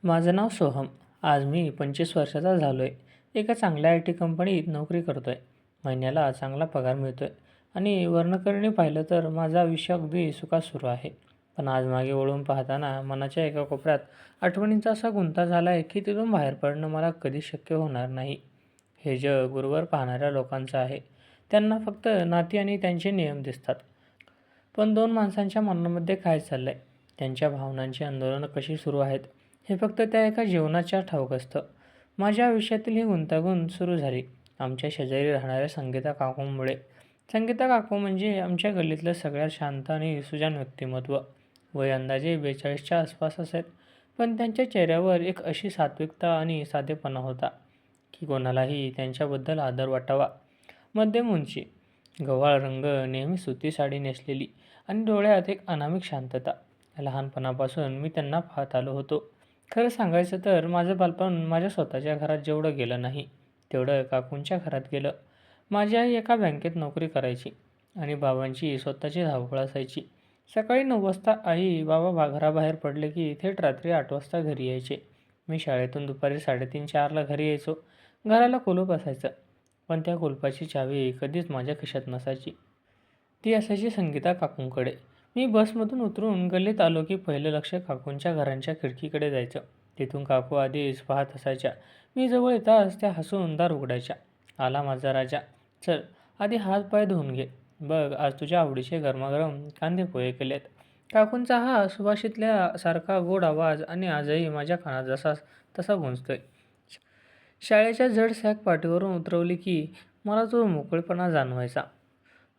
माझं नाव सोहम. आज मी 25 वर्षाचा झालो आहे. एका चांगल्या आय टी कंपनीत नोकरी करतो आहे. महिन्याला चांगला पगार मिळतो आहे आणि वर्णकरणी पाहिलं तर माझं आयुष्य अगदी सुखात सुरू आहे. पण आज मागे वळून पाहताना मनाच्या एका कोपऱ्यात आठवणींचा असा गुंता झाला आहे की तिथून बाहेर पडणं मला कधीच शक्य होणार नाही. हे जग दूरवर पाहणाऱ्या लोकांचं आहे. त्यांना फक्त नाती आणि त्यांचे नियम दिसतात. पण दोन माणसांच्या मनामध्ये काय चाललं आहे, त्यांच्या भावनांची आंदोलनं कशी सुरू आहेत, हे फक्त त्या एका जीवनाच्या ठाऊक असतं. माझ्या आयुष्यातील ही गुंतागुंत सुरू झाली आमच्या शेजारी राहणाऱ्या संगीता काकूंमुळे. संगीता काकू म्हणजे आमच्या गल्लीतलं सगळ्यात शांत आणि सुजाण व्यक्तिमत्व. वय अंदाजे 42च्या आसपास असेल, पण त्यांच्या चेहऱ्यावर एक अशी सात्विकता आणि साधेपणा होता की कोणालाही त्यांच्याबद्दल आदर वाटावा. मध्यम उंची, गव्हाळ रंग, नेहमी सुती साडी नेसलेली आणि डोळ्यात एक अनामिक शांतता. लहानपणापासून मी त्यांना पाहत आलो होतो. खरं सांगायचं तर माझं बालपण माझ्या स्वतःच्या घरात जेवढं गेलं नाही, तेवढं काकूंच्या घरात गेलं. माझी आई एका बँकेत नोकरी करायची आणि बाबांची स्वतःची धावपळ असायची. सकाळी 9 वाजता आई बाबा घराबाहेर पडले की थेट रात्री 8 वाजता घरी यायचे. मी शाळेतून दुपारी 3:30-4ला घरी यायचो. घराला कुलूप असायचं, पण त्या कुलपाची चावी कधीच माझ्या खिशात नसायची. ती असायची संगीता काकूंकडे. मी बसमधून उतरून गल्लीत आलो की पहिलं लक्ष काकूंच्या घरांच्या खिडकीकडे जायचं. तिथून काकू आधीच पाहत असायच्या. मी जवळ येताच त्या हसून दार उघडायच्या. "आला माझा राजा. चल, आधी हात पाय धुवून घे. बघ, आज तुझ्या आवडीचे गरमागरम कांदे पोहे केलेत." काकूंचा हा सुभाषितल्या सारखा गोड आवाज आणि आजही माझ्या कानात जसा तसा गुंजतोय. शाळेच्या जड सॅक पाठीवरून उतरवली की मला तो मोकळेपणा जाणवायचा.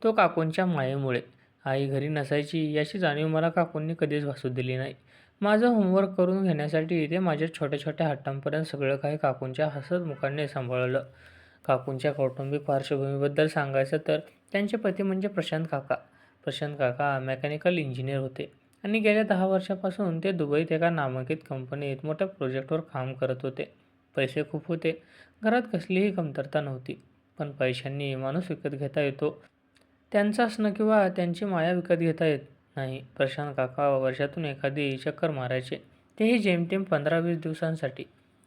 तो काकूंच्या मायेमुळे. आई घरी नसायची याची जाणीव मला काकूंनी कधीच भासू दिली नाही. माझं होमवर्क करून घेण्यासाठी ते माझ्या छोट्या छोट्या हट्टांपर्यंत सगळं काही काकूंच्या हसत मुखाने सांभाळलं. काकूंच्या कौटुंबिक पार्श्वभूमीबद्दल सांगायचं तर त्यांचे पती म्हणजे प्रशांत काका. प्रशांत काका मेकॅनिकल इंजिनियर होते आणि गेल्या 10 वर्षापासून ते दुबईत एका नामांकित कंपनीत मोठ्या प्रोजेक्टवर काम करत होते. पैसे खूप होते. घरात कसलीही कमतरता नव्हती. पण पैशांनी माणूस विकत घेता येतो, त्यांचं असणं किंवा त्यांची माया विकत घेता येत नाही. प्रशांत काका वर्षातून एखादी चक्कर मारायचे, तेही जेमतेम 15-20 दिवसांसाठी.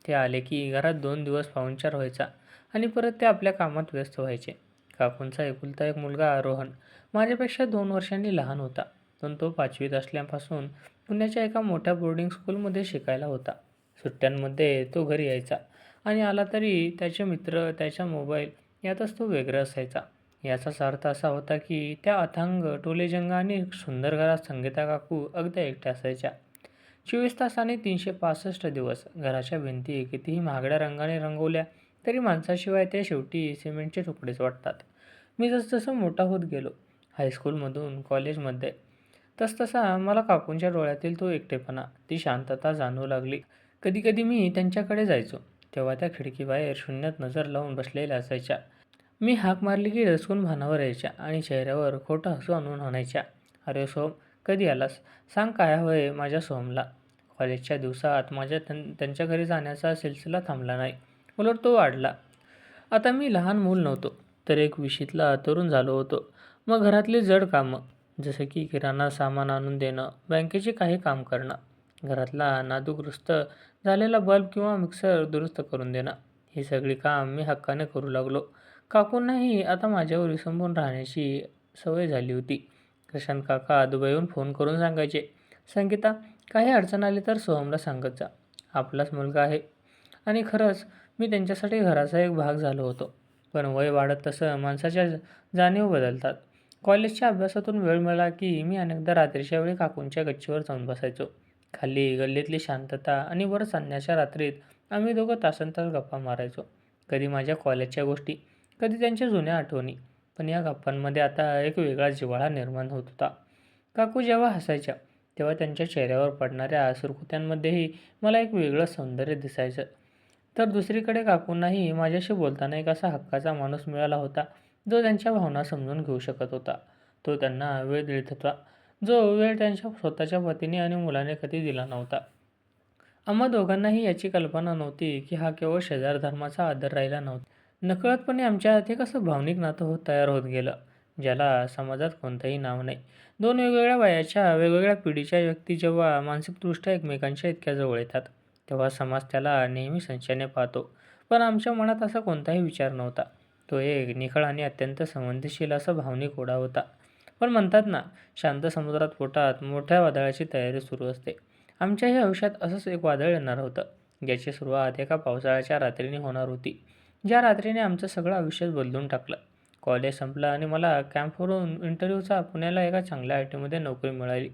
ते आले की घरात 2 दिवस पाहुणचार व्हायचा आणि परत ते आपल्या कामात व्यस्त व्हायचे. काकूंचा एकुलता एक मुलगा रोहन माझ्यापेक्षा 2 वर्षांनी लहान होता, पण तो 5वीत असल्यापासून पुण्याच्या एका मोठ्या बोर्डिंग स्कूलमध्ये शिकायला होता. सुट्ट्यांमध्ये तो घरी यायचा आणि आला तरी त्याचे मित्र, त्याचा मोबाईल यातच तो व्यग्र असायचा. याचाच अर्थ असा होता की त्या अथांग टोलेजंग आणि सुंदर घरात संगीता काकू अगदी एकट्या असायच्या. 24 तास आणि 365 दिवस. घराच्या भिंती कितीही महागड्या रंगाने रंगवल्या तरी माणसाशिवाय त्या शेवटी सिमेंटचे तुकडेच वाटतात. मी जसजसं मोठा होत गेलो, हायस्कूलमधून कॉलेजमध्ये, तसतसा मला काकूंच्या डोळ्यातील तो एकटेपणा, ती शांतता जाणवू लागली. कधीकधी मी त्यांच्याकडे जायचो, तेव्हा त्या खिडकीबाहेर शून्यात नजर लावून बसलेल्या असायच्या. मी हाक मारली की दचकून भानावर यायच्या आणि चेहऱ्यावर खोटं हसू आणून म्हणायच्या, "अरे सोहम, कधी आलास? सांग काय हवंय माझ्या सोहमला." कॉलेजच्या दिवसात माझ्या त्यांच्या घरी जाण्याचा सिलसिला थांबला नाही, उलट तो वाढला. आता मी लहान मूल नव्हतो, तर एक विशीतला तरुण झालो होतो. मग घरातली जड कामं, जसं की किराणा सामान आणून देणं, बँकेचे काही काम करणं, घरातला नादुरुस्त झालेला बल्ब किंवा मिक्सर दुरुस्त करून देणं, ही सगळी काम मी हक्काने करू लागलो. काकूंनाही आता माझ्यावर विसंबून राहण्याची सवय झाली होती. प्रशांत काका दुबईहून फोन करून सांगायचे, "संगीता, काही अडचण आली तर सोहमला सांगत जा. आपलाच मुलगा आहे." आणि खरंच मी त्यांच्यासाठी घराचा एक भाग झालो होतो. पण वय वाढत तसं माणसाच्या जाणीव बदलतात. कॉलेजच्या अभ्यासातून वेळ मिळाला की मी अनेकदा रात्रीच्या वेळी काकूंच्या गच्चीवर जाऊन बसायचो. खाली गल्लीतली शांतता आणि वर चांदण्याच्या रात्रीत आम्ही दोघं तासनतास गप्पा मारायचो. कधी माझ्या कॉलेजच्या गोष्टी, कधी त्यांच्या जुन्या आठवणी. पण या गप्पांमध्ये आता एक वेगळा जिव्हाळा निर्माण होत होता. काकू जेव्हा हसायच्या, तेव्हा त्यांच्या चेहऱ्यावर पडणाऱ्या सुरकुत्यांमध्येही मला एक वेगळं सौंदर्य दिसायचं. तर दुसरीकडे काकूंनाही माझ्याशी बोलताना एक असा हक्काचा माणूस मिळाला होता, जो त्यांच्या भावना समजून घेऊ शकत होता. तो त्यांना वेळ देत होता, जो वेळ त्यांच्या स्वतःच्या पतीने आणि मुलाने कधी दिला नव्हता. आम्हा दोघांनाही याची कल्पना नव्हती की हा केवळ शेजार धर्माचा आदर राहिला नव्हता. नकळतपणे आमच्यात हे कसं भावनिक नातं तयार होत गेलं, ज्याला समाजात कोणतंही नाव नाही. दोन वेगवेगळ्या वयाच्या, वेगवेगळ्या पिढीच्या व्यक्ती जेव्हा मानसिकदृष्ट्या एकमेकांच्या इतक्या जवळ येतात, तेव्हा समाज त्याला नेहमी संशयाने पाहतो. पण आमच्या मनात असा कोणताही विचार नव्हता. तो एक निखळ आणि अत्यंत संवेदनशील असा भावनिक ओढा होता. पण म्हणतात ना, शांत समुद्रात पोटात मोठ्या वादळाची तयारी सुरू असते. आमच्याही आयुष्यात असंच एक वादळ येणार होतं, ज्याची सुरुवात एका पावसाळ्याच्या रात्रीने होणार होती. ज्या रात्रीने आमचं सगळं आयुष्यच बदलून टाकलं. कॉलेज संपलं आणि मला कॅम्पवरून इंटरव्ह्यूचा पुण्याला एका चांगल्या IT मध्ये नोकरी मिळाली.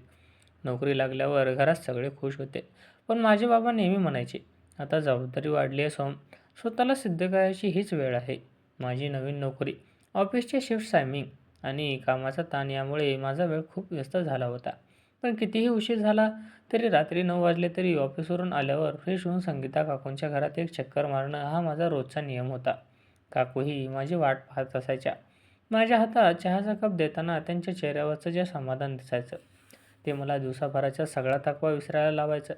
नोकरी लागल्यावर घरात सगळे खुश होते. पण माझे बाबा नेहमी म्हणायचे, "आता जबाबदारी वाढली आहे सोहम. स्वतःला सिद्ध करायची हीच वेळ आहे." माझी नवीन नोकरी, ऑफिसचे शिफ्ट टायमिंग आणि कामाचा ताण यामुळे माझा वेळ खूप व्यस्त झाला होता. पण कितीही उशीर झाला तरी रात्री 9 वाजले तरी ऑफिसवरून आल्यावर फ्रेश होऊन संगीता काकूंच्या घरात एक चक्कर मारणं हा माझा रोजचा नियम होता. काकूही माझी वाट पाहत असायच्या. माझ्या हातात चहाचा कप देताना त्यांच्या चेहऱ्यावरचं जे समाधान दिसायचं, ते मला दिवसाभराचा सगळा थकवा विसरायला लावायचं.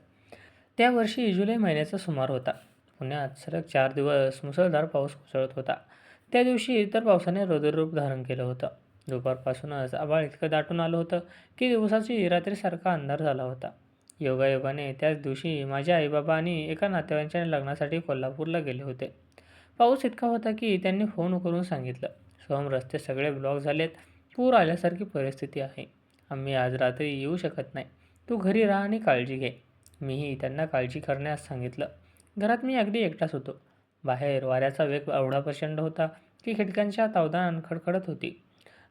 त्या वर्षी जुलै महिन्याचा सुमार होता. पुण्यात सलग 4 दिवस मुसळधार पाऊस कोसळत होता. त्या दिवशी तर पावसाने रौद्ररूप धारण केलं होतं. दुपारपासूनच आभाळ इतकं दाटून आलं होतं की दिवसाची रात्रीसारखा अंधार झाला होता. योगायोगाने त्याच दिवशी माझे आईबाबा आणि एका नातेवाईकाच्या लग्नासाठी कोल्हापूरला गेले होते. पाऊस इतका होता की त्यांनी फोन करून सांगितलं, "सोहम, रस्ते सगळे ब्लॉक झालेत. पूर आल्यासारखी परिस्थिती आहे. आम्ही आज रात्री येऊ शकत नाही. तू घरी राहा आणि काळजी घे." मीही त्यांना काळजी करण्यास सांगितलं. घरात मी अगदी एकटाच होतो. बाहेर वाऱ्याचा वेग एवढा प्रचंड होता की खिडक्यांच्या तावदान खडखडत होती.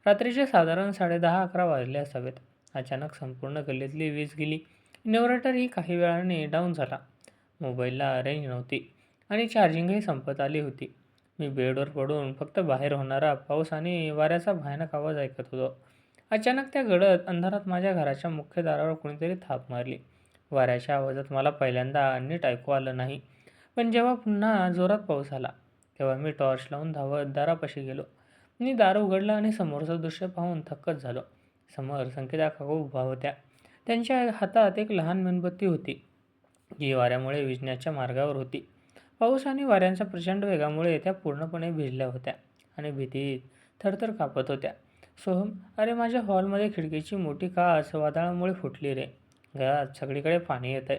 रात्रीचे साधारण 10:30-11 वाजले असावेत. अचानक संपूर्ण गल्लीतली वीज गेली. इन्व्हर्टरही काही वेळाने डाऊन झाला. मोबाईलला रेंज नव्हती आणि चार्जिंगही संपत आली होती. मी बेडवर पडून फक्त बाहेर होणारा पाऊस आणि वाऱ्याचा भयानक आवाज ऐकत होतो. अचानक त्या गडद अंधारात माझ्या घराच्या मुख्य दारावर कोणीतरी थाप मारली. वाऱ्याच्या आवाजात मला पहिल्यांदा नीट ऐकू आलं नाही. पण जेव्हा पुन्हा जोरात पाऊस आला, तेव्हा मी टॉर्च लावून धावत दारापाशी गेलो. मी दार उघडलं आणि समोरचं दृश्य पाहून थक्कच झालो. समोर संगीता काकू उभ्या होत्या. त्यांच्या हातात एक लहान मेणबत्ती होती, जी वाऱ्यामुळे विझण्याच्या मार्गावर होती. पाऊस आणि वाऱ्यांच्या प्रचंड वेगामुळे त्या पूर्णपणे भिजल्या होत्या आणि भीतीत थरथर कापत होत्या. "सोहम, अरे माझ्या हॉलमध्ये खिडकीची मोठी काच वादळामुळे फुटली रे. घरात सगळीकडे पाणी येतंय.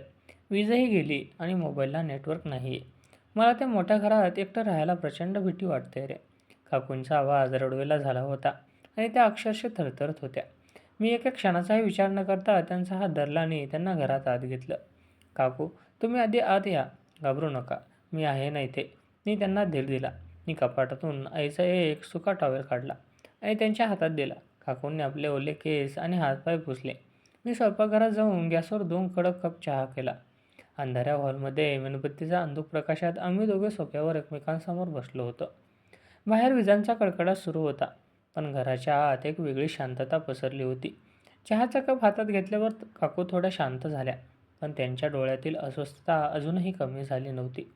वीजही गेली आणि मोबाईलला नेटवर्क नाही आहे. मला त्या मोठ्या घरात एकटं राहायला प्रचंड भीती वाटते रे." काकूंचा आवाज रडवेला झाला होता आणि त्या अक्षरशः थरथरत होत्या. मी एका क्षणाचाही विचार न करता त्यांचा हात धरला आणि त्यांना घरात आत घेतलं. "काकू, तुम्ही आधी आत या. घाबरू नका. मी आहे ना इथे." मी त्यांना धीर दिला. मी कपाटातून आईचा एक सुका टॉवेल काढला आणि त्यांच्या हातात दिला. काकूंनी आपले ओले केस आणि हातपाय पुसले. मी स्वयंपाकघरात जाऊन गॅसवर 2 कडक कप चहा केला. अंधाऱ्या हॉलमध्ये मेणबत्तीच्या अंधुक प्रकाशात आम्ही दोघे सोफ्यावर एकमेकांसमोर बसलो होतो. बाहेर विजांचा कडकडाट सुरू होता, पण घराच्या आत एक वेगळी शांतता पसरली होती. चहाचा कप हातात घेतल्यावर काकू थोड्या शांत झाल्या, पण त्यांच्या डोळ्यातील अस्वस्थता अजूनही कमी झाली नव्हती.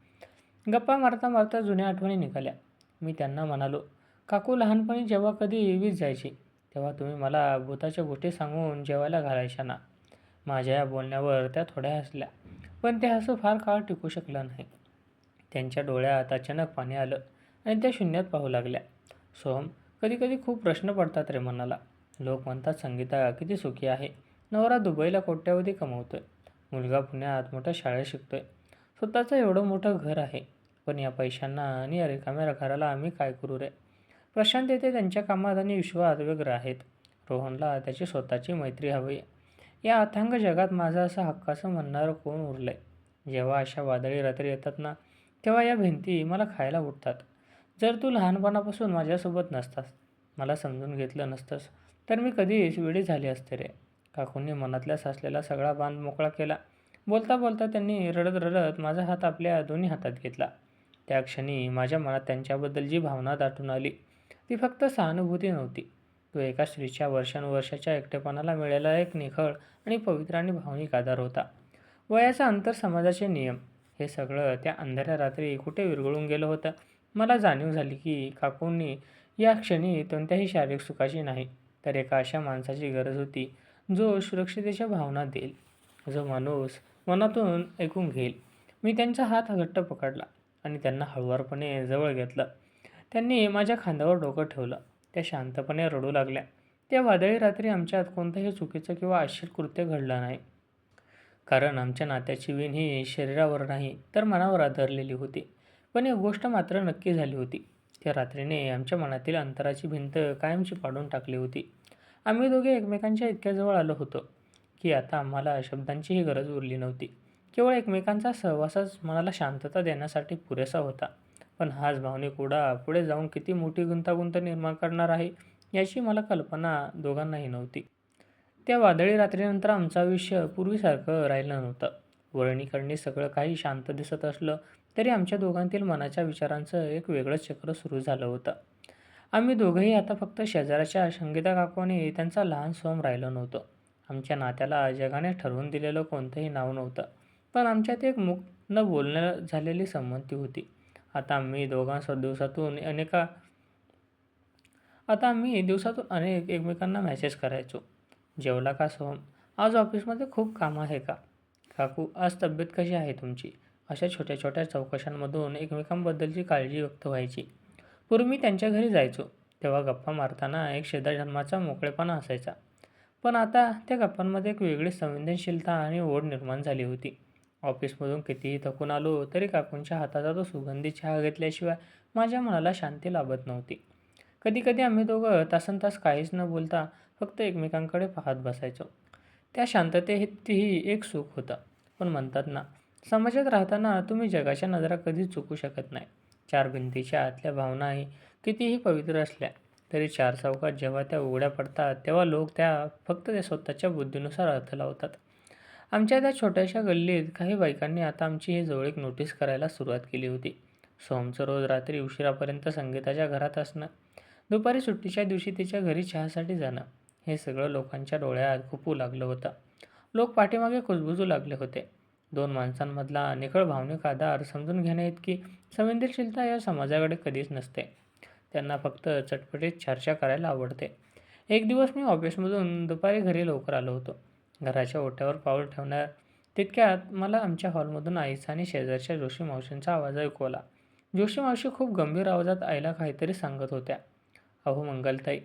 गप्पा मारता मारता जुन्या आठवणी निघाल्या. मी त्यांना म्हणालो, "काकू, लहानपणी जेव्हा कधी वीज जायची, तेव्हा तुम्ही मला भुताच्या गोष्टी सांगून जेवायला घालायच्या ना." माझ्या या बोलण्यावर त्या थोड्या हसल्या, पण ते हसू फार काळ टिकू शकलं नाही. त्यांच्या डोळ्यात अचानक पाणी आलं आणि त्या शून्यात पाहू लागल्या. "सोहम, कधी-कधी खूप प्रश्न पडतात रे मनाला. लोक म्हणतात संगीता किती सुखी आहे. नवरा दुबईला कोट्यवधी कमवतोय. मुलगा पुण्यात मोठ्या शाळेत शिकतोय. स्वतःचं एवढं मोठं घर आहे. पण या पैशांना आणि या रिकाम्या घराला आम्ही काय करू रे?" प्रशांत येथे त्यांच्या कामात आणि विश्वात व्यग्र आहेत. रोहनला त्याची स्वतःची मैत्री हवी. या अथांग जगात माझं असं हक्काचं म्हणणारं कोण उरलंय? जेव्हा अशा वादळी रात्री येतात ना, तेव्हा या भिंती मला खायला उठतात. जर तू लहानपणापासून माझ्यासोबत नसतास, मला समजून घेतलं नसतंस, तर मी कधीच वेडी झाली असते रे. काकूंनी मनातल्या साचलेला सगळा बांध मोकळा केला. बोलता बोलता त्यांनी रडत रडत माझा हात आपल्या दोन्ही हातात घेतला. त्या क्षणी माझ्या मनात त्यांच्याबद्दल जी भावना दाटून आली, ती फक्त सहानुभूती नव्हती. तो एका स्त्रीच्या वर्षानुवर्षाच्या एकटेपणाला मिळालेला एक निखळ आणि पवित्र आणि भावनिक आधार होता. वयाचा अंतर, समाजाचे नियम, हे सगळं त्या अंधाऱ्या रात्री कुठे विरघळून गेलं होतं. मला जाणीव झाली की काकूंनी या क्षणी कोणत्याही शारीरिक सुखाची नाही, तर एका अशा माणसाची गरज होती, जो सुरक्षितेच्या भावना देईल, जो माणूस मनातून ऐकून घेईल. मी त्यांचा हात घट्ट पकडला आणि त्यांना हळुवारपणे जवळ घेतलं. त्यांनी माझ्या खांद्यावर डोकं ठेवलं. त्या शांतपणे रडू लागल्या. त्या वादळी रात्री आमच्यात कोणतंही चुकीचं किंवा अश्लील कृत्य घडलं नाही. कारण आमच्या नात्याची वीण ही शरीरावर नाही तर मनावर आधारलेली होती. पण एक गोष्ट मात्र नक्की झाली होती. त्या रात्रीने आमच्या मनातील अंतराची भिंत कायमची पाडून टाकली होती. आम्ही दोघे एकमेकांच्या इतक्या जवळ आलो होतो, की आता आम्हाला शब्दांचीही गरज उरली नव्हती. केवळ एकमेकांचा सहवासच मनाला शांतता देण्यासाठी पुरेसा होता. पण हाच भावनिक ओढा पुढे जाऊन किती मोठी गुंतागुंत निर्माण करणार आहे, याची मला कल्पना दोघांनाही नव्हती. त्या वादळी रात्रीनंतर आमचं आयुष्य पूर्वीसारखं राहिलं नव्हतं. वळणीकडणी सगळं काही शांत दिसत असलं, तरी आमच्या दोघांतील मनाच्या विचारांचं एक वेगळंच चक्र सुरू झालं होतं. आम्ही दोघंही आता फक्त शेजाऱ्याच्या संगीता काकूने त्यांचा लहान सोहम राहिलो नव्हतो. आमच्या नात्याला जगाने ठरवून दिलेलं कोणतंही नाव नव्हतं. पण आमच्यात एक मुख न बोलणं झालेली संमती होती. आता आम्ही दिवसातून अनेक एकमेकांना मेसेज करायचो. जेवला का सोहम? आज ऑफिसमध्ये खूप काम आहे का? काकू, आज तब्येत कशी आहे तुमची? अशा छोट्या छोट्या चौकशांमधून एकमेकांबद्दलची काळजी व्यक्त व्हायची. पूर्वी मी त्यांच्या घरी जायचो, तेव्हा गप्पा मारताना एक शेजारजन्माचा मोकळेपणा असायचा. पण आता त्या गप्पांमध्ये एक वेगळी संवेदनशीलता आणि ओढ निर्माण झाली होती. ऑफिसमधून कितीही थकून आलो तरी काकूंच्या हाताचा तो सुगंधी चहा घेतल्याशिवाय माझ्या मनाला शांती लाभत नव्हती. कधीकधी आम्ही दोघं तासनतास काहीच न बोलता फक्त एकमेकांकडे पाहत बसायचो. त्या शांततेतही एक सुख होतं. पण म्हणतात ना, समाजात राहताना तुम्ही जगाच्या नजरा कधीच चुकू शकत नाही. चार भिंतीच्या आतल्या भावनाही कितीही पवित्र असल्या तरी चार चौकात जेव्हा त्या उघड्या पडतात, तेव्हा लोक फक्त त्या स्वतःच्या बुद्धीनुसार अर्थ लावतात. आमच्या त्या छोट्याशा गल्लीत काही बायकांनी आता आमची ही जवळीक नोटीस करायला सुरुवात केली होती. सोहमचं रोज रात्री उशिरापर्यंत संगीताच्या घरात असणं, दुपारी सुट्टीच्या दिवशी तिच्या घरी चहासाठी जाणं, हे सगळं लोकांच्या डोळ्यात खुपू लागलं होतं. लोक पाठीमागे कुजबुजू लागले होते. दोन माणसांमधला निखळ भावनिक आधार समजून घेण्याइतकी संवेदनशीलता या समाजाकडे कधीच नसते. त्यांना फक्त चटपटीत चर्चा करायला आवडते. एक दिवस मी ऑफिसमधून दुपारी घरी लवकर आलो होतो. घराच्या ओट्यावर पाऊल ठेवणार तितक्यात मला आमच्या हॉलमधून आईचा आणि शेजारच्या जोशी मावशींचा आवाज ऐकू आला. जोशी मावशी खूप गंभीर आवाजात आईला काहीतरी सांगत होत्या. अहो मंगलताई,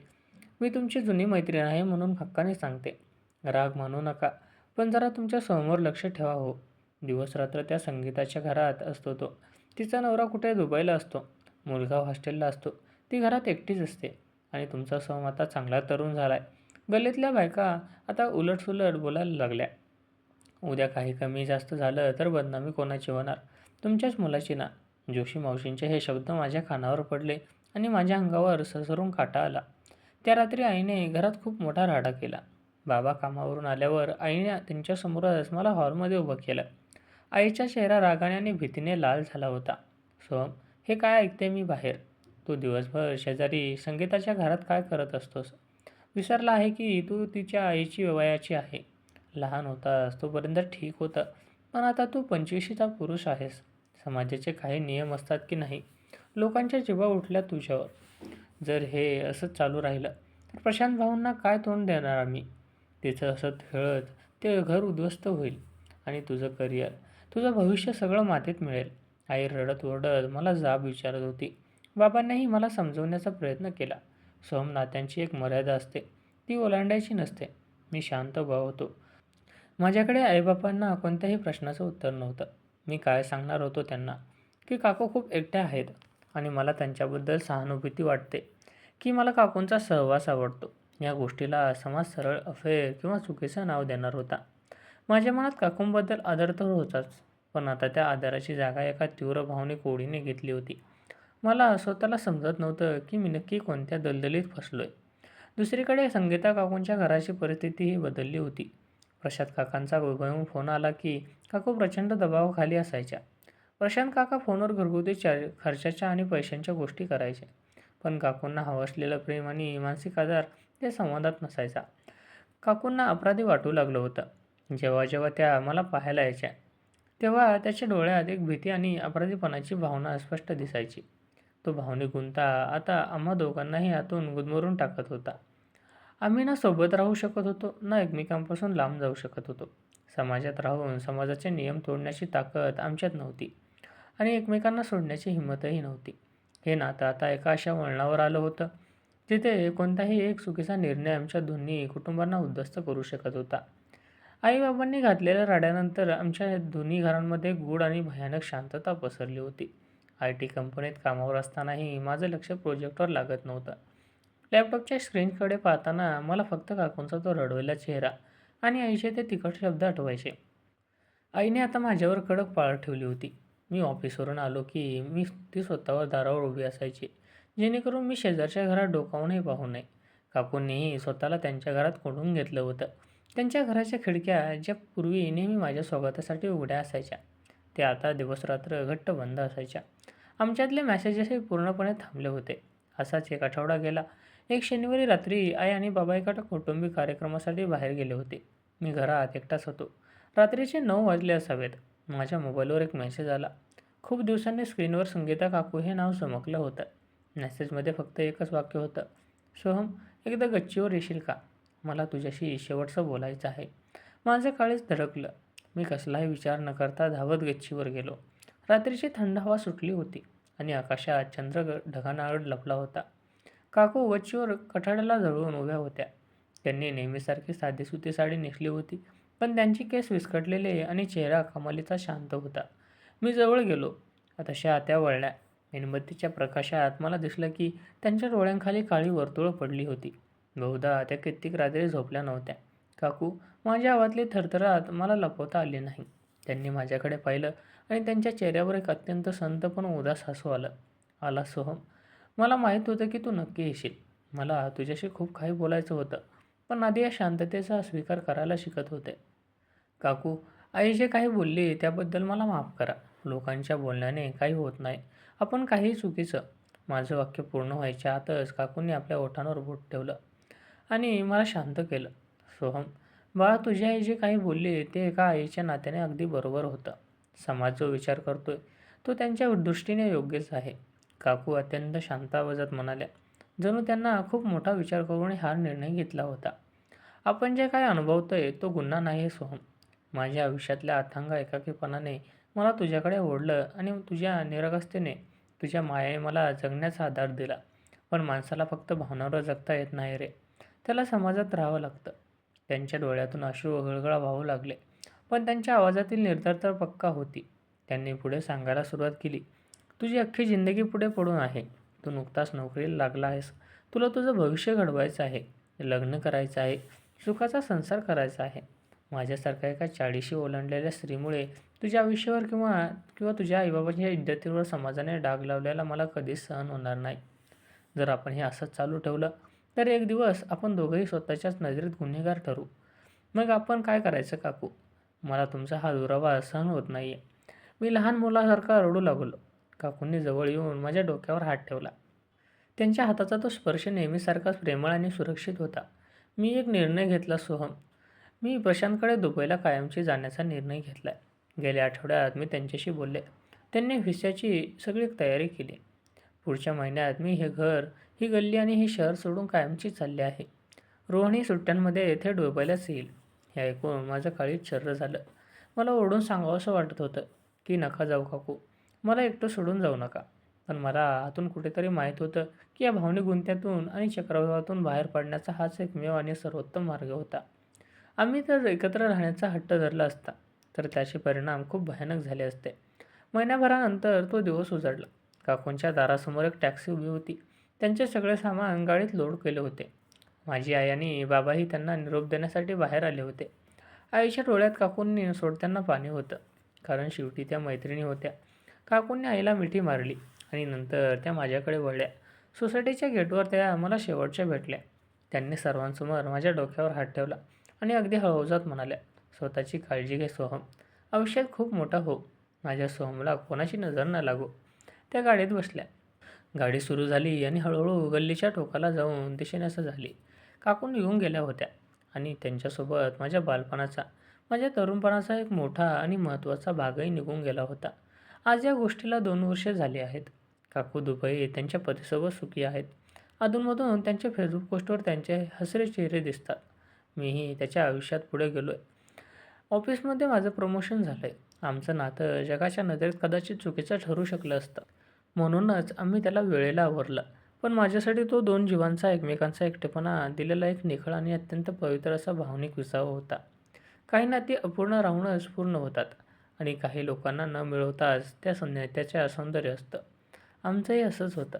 मी तुमची जुनी मैत्रीण आहे म्हणून हक्काने सांगते. राग मानू नका, पण जरा तुमच्या समोर लक्ष ठेवा हो. दिवसरात्र त्या संगीताच्या घरात असतो तो. तिचा नवरा कुठे दुबईला असतो, मुलगा हॉस्टेलला असतो. ती घरात एकटीच असते आणि तुमचा सोहम आता चांगला तरुण झालाय. गल्लीतल्या बायका आता उलटसुलट बोलायला लागल्या. उद्या काही कमी जास्त झालं तर बदनामी कोणाची होणार? तुमच्याच मुलाची ना. जोशी मावशींचे हे शब्द माझ्या कानावर पडले आणि माझ्या अंगावर सरसरून काटा आला. त्या रात्री आईने घरात खूप मोठा राडा केला. बाबा कामावरून आल्यावर आईने त्यांच्यासमोरच मला हॉलमध्ये उभं केलं. आईचा चेहरा रागाने आणि भीतीने लाल झाला होता. सोहम, हे काय ऐकते मी बाहेर? तू दिवसभर शेजारी संगीताच्या घरात काय करत असतोस? विसरला आहे की तू तिच्या आईची वयाची आहे. लहान होतास तोपर्यंत ठीक होतं, पण आता तू 25शीचा पुरुष आहेस. समाजाचे काही नियम असतात की नाही? लोकांच्या जिभा उठल्या तुझ्यावर. जर हे असंच चालू राहिलं तर प्रशांत भाऊंना काय तोंड देणार आम्ही? तिचं असं खेळत ते घर उद्ध्वस्त होईल आणि तुझं करिअर, तुझं भविष्य सगळं मातीत मिळेल. आई रडत ओरडत मला जाब विचारत होती. बाबांनीही मला समजवण्याचा प्रयत्न केला. सोहम, नात्यांची एक मर्यादा असते, ती ओलांडायची नसते. मी शांत उभा होतो. माझ्याकडे आईबापांना कोणत्याही प्रश्नाचं उत्तर नव्हतं. मी काय सांगणार होतो त्यांना? की काकू खूप एकट्या आहेत आणि मला त्यांच्याबद्दल सहानुभूती वाटते, की मला काकूंचा सहवास आवडतो. या गोष्टीला समाज सरळ अफेअर किंवा चुकीचं नाव देणार होता. माझ्या मनात काकूंबद्दल आदर तर होताच, पण आता त्या आदराची जागा एका तीव्र भावनिक ओढीने घेतली होती. मला स्वतःला समजत नव्हतं की मी नक्की कोणत्या दलदलीत फसलोय. दुसरीकडे संगीता काकूंच्या घराची परिस्थितीही बदलली होती. प्रशांत काकांचा गुळगुळून फोन आला की काकू प्रचंड दबावाखाली असायच्या. प्रशांत काका फोनवर घरगुती खर्चाच्या आणि पैशांच्या गोष्टी करायचे, पण काकूंना हवं असलेलं प्रेम आणि मानसिक आधार त्या संवादात नसायचा. काकूंना अपराधी वाटू लागलं होतं. जेव्हा जेव्हा त्या मला पाहायला यायच्या, तेव्हा त्याच्या डोळ्यात एक भीती आणि अपराधीपणाची भावना स्पष्ट दिसायची. तो भावनिक गुंता आता आम्हा दोघांनाही आतून गुदमरून टाकत होता. आम्ही ना सोबत राहू शकत होतो, ना एकमेकांपासून लांब जाऊ शकत होतो. समाजात राहून समाजाचे नियम तोडण्याची ताकद आमच्यात नव्हती आणि एकमेकांना सोडण्याची हिंमतही नव्हती. हे नातं आता एका अशा वळणावर आलं होतं, जिथे कोणताही एक चुकीचा निर्णय आमच्या दोन्ही कुटुंबांना उद्ध्वस्त करू शकत होता. आई-बाबांनी घातलेल्या राड्यानंतर आमच्या दोन्ही घरांमध्ये गूढ आणि भयानक शांतता पसरली होती. आय-टी कंपनीत कामावर असतानाही माझं लक्ष प्रोजेक्टवर लागत नव्हतं. लॅपटॉपच्या स्क्रीनकडे पाहताना मला फक्त काकूंचा तो रडलेला चेहरा आणि आईचे ते तिखट शब्द आठवायचे. आईने आता माझ्यावर कडक पाळ ठेवली होती. मी ऑफिसवरून आलो की ती स्वतःवर दारावर उभी असायची, जेणेकरून मी शेजारच्या घरात डोकावूनही पाहू नये. काकूंनीही स्वतःला त्यांच्या घरात कोंडून घेतलं होतं. त्यांच्या घराच्या खिडक्या, ज्या पूर्वी नेहमी माझ्या स्वागतासाठी उघड्या असायच्या, त्या आता दिवसरात्र घट्ट बंद असायच्या. आमच्यातले मेसेजेसही पूर्णपणे थांबले होते. असाच एक आठवडा गेला. एक शनिवारी रात्री आई आणि बाबा एका कौटुंबिक कार्यक्रमासाठी बाहेर गेले होते. मी घरात एकटाच होतो. रात्रीचे 9 वाजले असावेत. माझ्या मोबाईलवर एक मेसेज आला. खूप दिवसांनी स्क्रीनवर संगीता काकू हे नाव चमकलं होतं. मेसेजमध्ये फक्त एकच वाक्य होतं. सोहम, एकदा गच्चीवर येशील का? मला तुझ्याशी शेवटचं बोलायचं आहे. माझं काळीज धडकलं. मी कसलाही विचार न करता धावत गच्चीवर गेलो. रात्रीची थंड हवा सुटली होती आणि आकाशात चंद्र ढगांआड लपला होता. काकू गच्चीवर कठाड्याला जळून उभ्या होत्या. त्यांनी नेहमीसारखी साधीसुधी साडी नेसली होती, पण त्यांचे केस विस्कटलेले आणि चेहरा कमालीचा शांत होता. मी जवळ गेलो. तशा त्या वळल्या. मेणबत्तीच्या प्रकाशात मला दिसलं की त्यांच्या डोळ्यांखाली काळी वर्तुळं पडली होती. बहुधा त्या कित्येक रात्री झोपल्या नव्हत्या. काकू, माझ्या आवाजातली थरथराट मला लपवता आली नाही. त्यांनी माझ्याकडे पाहिलं आणि त्यांच्या चेहऱ्यावर एक अत्यंत संत पण उदास हसू आलं. आला सोहम. मला माहीत होतं की तू नक्की येशील. मला तुझ्याशी खूप काही बोलायचं होतं, पण आधी या शांततेचा स्वीकार करायला शिकत होते. काकू, आई जे काही बोलली त्याबद्दल मला माफ करा. लोकांच्या बोलण्याने काही होत नाही. आपण काही चुकीचं. माझं वाक्य पूर्ण व्हायच्या आतच काकूंनी आपल्या ओठांवर बोट ठेवलं आणि मला शांत केलं. सोहम, बाळा, तुझी आई जे काही बोलली ते एका आईच्या नात्याने अगदी बरोबर होतं. समाज जो विचार करतोय तो त्यांच्या दृष्टीने योग्यच आहे. काकू अत्यंत शांत आवाजात म्हणाल्या, जणू त्यांना खूप मोठा विचार करून हा निर्णय घेतला होता. आपण जे काही अनुभवतोय तो गुन्हा नाही सोहम. माझ्या आयुष्यातल्या अथांग एकाकीपणाने मला तुझ्याकडे ओढलं आणि तुझ्या निरागसतेने, तुझ्या मायेने मला जगण्याचा आधार दिला. पण माणसाला फक्त भावनांवर जगता येत नाही रे. त्याला समाजात राहावं लागतं. त्यांच्या डोळ्यातून अश्रू गळगळा वाहू लागले, पण त्यांच्या आवाजातील निर्धारता पक्का होती. त्यांनी पुढे सांगायला सुरुवात केली, तुझी अख्खी जिंदगी पुढे पडून आहे. तू नुकताच नोकरीला लागला आहेस. तुला तुझं भविष्य घडवायचं आहे. लग्न करायचं आहे. सुखाचा संसार करायचा आहे. माझ्यासारख्या एका 40शी ओलांडलेल्या स्त्रीमुळे तुझ्या आयुष्यावर किंवा किंवा तुझ्या आईबाबांच्या इज्जतीवर समाजाने डाग लावलेला मला कधीच सहन होणार नाही. जर आपण हे असंच चालू ठेवलं तर एक दिवस आपण दोघंही स्वतःच्याच नजरेत गुन्हेगार ठरू. मग आपण काय करायचं काकू? मला तुमचा हा दुरावा सहन होत नाही आहे. मी लहान मुलासारखा रडू लागलो. काकूंनी जवळ येऊन माझ्या डोक्यावर हात ठेवला. त्यांच्या हाताचा तो स्पर्श नेहमीसारखाच प्रेमळ आणि सुरक्षित होता. मी एक निर्णय घेतला सोहम. मी प्रशांतकडे दुबईला कायमची जाण्याचा निर्णय घेतला आहे. गेल्या आठवड्यात मी त्यांच्याशी बोलले. त्यांनी व्हिसाची सगळी तयारी केली. पुढच्या महिन्यात मी हे घर, ही गल्ली आणि हे शहर सोडून कायमची चालले आहे. रोहनही सुट्ट्यांमध्ये येथे दुबईलाच येईल. हे ऐकून माझं काळीज छर्र झालं. मला ओरडून सांगावंसं वाटत होतं की नका जाऊ काकू. मला एकटं सोडून जाऊ नका. पण मला आतून कुठेतरी माहीत होतं की या भावनिक गुंत्यातून आणि चक्रव्यूहातून बाहेर पडण्याचा हाच एकमेव आणि सर्वोत्तम मार्ग होता. आम्ही जर एकत्र राहण्याचा हट्ट धरला असता तर त्याचे परिणाम खूप भयानक झाले असते. महिन्याभरानंतर तो दिवस उजाडला. काकूंच्या दारासमोर एक टॅक्सी उभी होती. त्यांचे सगळे सामान गाडीत लोड केले होते. माझी आई आणि बाबाही त्यांना निरोप देण्यासाठी बाहेर आले होते. आईच्या डोळ्यात काकूंनी सोडताना पाणी होतं, कारण शेवटी त्या मैत्रिणी होत्या. काकूंनी आईला मिठी मारली आणि नंतर त्या माझ्याकडे वळल्या. सोसायटीच्या गेटवर त्या मला शेवटच्या भेटल्या. त्यांनी सर्वांसमोर माझ्या डोक्यावर हात ठेवला आणि अगदी हळूजात म्हणाल्या, स्वतःची काळजी घे सोहम. आयुष्यात खूप मोठा हो. माझ्या सोहमला कोणाची नजर न लागो. त्या गाडीत बसल्या. गाडी सुरू झाली आणि हळूहळू गल्लीच्या टोकाला जाऊन दिसेनासं झाली. काकून येऊन गेल्या होत्या आणि त्यांच्यासोबत माझ्या बालपणाचा, माझ्या तरुणपणाचा एक मोठा आणि महत्त्वाचा भागही निघून गेला होता. आज या गोष्टीला 2 वर्षे झाली आहेत. काकू दुबईत त्यांच्या पतीसोबत सुखी आहेत. अधूनमधून त्यांच्या फेसबुक पोस्टवर त्यांचे हसरे चेहरे दिसतात. मीही त्याच्या आयुष्यात पुढे गेलो आहे. ऑफिसमध्ये माझं प्रमोशन झालं आहे. आमचं नातं जगाच्या नजरेत कदाचित चुकीचं ठरू शकलं असतं. म्हणूनच आम्ही त्याला वेळेला आवरलं. पण माझ्यासाठी तो 2 जीवांचा एकमेकांचा एकटेपणा दिलेला एक निखळ आणि अत्यंत पवित्र असा भावनिक विसावा होता. काही नाती अपूर्ण राहूनच पूर्ण होतात आणि काही लोकांना न मिळवताच त्याच्या सौंदर्य असतं. आमचंही असंच होतं.